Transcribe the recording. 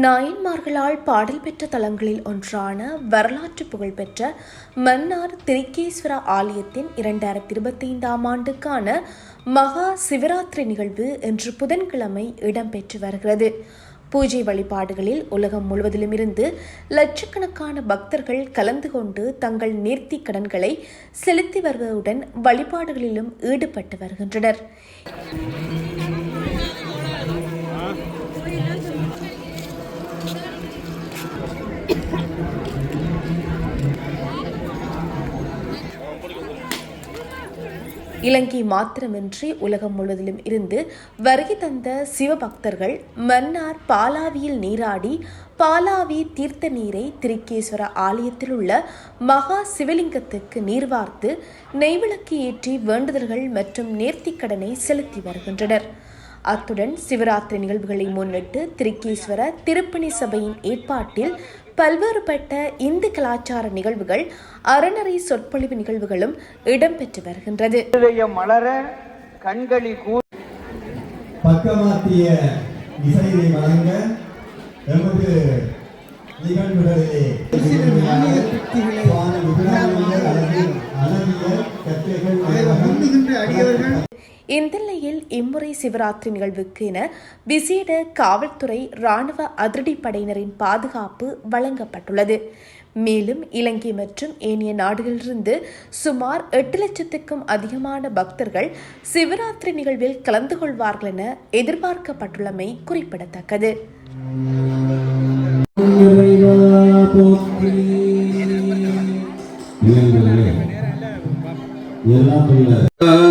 நாயன்மார்களால் பாடல் பெற்ற தலங்களில் ஒன்றான வரலாற்று புகழ்பெற்ற மன்னார் திரிகேஸ்வர ஆலயத்தின் 2025ஆம் ஆண்டுக்கான மகா சிவராத்திரி நிகழ்வு இன்று புதன்கிழமை இடம்பெற்று வருகிறது. பூஜை வழிபாடுகளில் உலகம் முழுவதிலும் இருந்து லட்சக்கணக்கான பக்தர்கள் கலந்து கொண்டு தங்கள் நேர்த்திக் கடன்களை செலுத்தி வருவதுடன் வழிபாடுகளிலும் ஈடுபட்டு வருகின்றனர். இலங்கை மாத்திரமின்றி உலகம் முழுவதிலும் இருந்து வருகை தந்த சிவபக்தர்கள் மன்னார் பாலாவியில் நீராடி பாலாவி தீர்த்த நீரை திரிகேஸ்வர ஆலயத்தில் உள்ள மகா சிவலிங்கத்துக்கு நீர்வார்த்து நெய்விளக்கு ஏற்றி வேண்டுதல்கள் மற்றும் நேர்த்திக்கடனை செலுத்தி வருகின்றனர். அத்துடன் சிவராத்திரி நிகழ்வுகளை முன்னிட்டு திரிகேஸ்வர திருப்பணி சபையின் ஏற்பாட்டில் பல்வேறுபட்ட இந்து கலாச்சார நிகழ்வுகள், அறநெறி சொற்பொழிவு நிகழ்வுகளும் இடம்பெற்று வருகின்றது. மலர கண்களி பக்கமாத்திய இசையை வழங்க நமது நிகழ்வுகளிலே இந்த நிலையில் இம்முறை சிவராத்திரி நிகழ்வுக்கு என விசேட காவல்துறை ராணுவ அதிரடிப்படையினரின் பாதுகாப்பு வழங்கப்பட்டுள்ளது. மேலும் இலங்கை மற்றும் ஏனைய நாடுகளிலிருந்து சுமார் 8 லட்சத்துக்கும் அதிகமான பக்தர்கள் சிவராத்திரி நிகழ்வில் கலந்து கொள்வார்கள் என எதிர்பார்க்கப்பட்டுள்ளமை குறிப்பிடத்தக்கது. எல்லாம்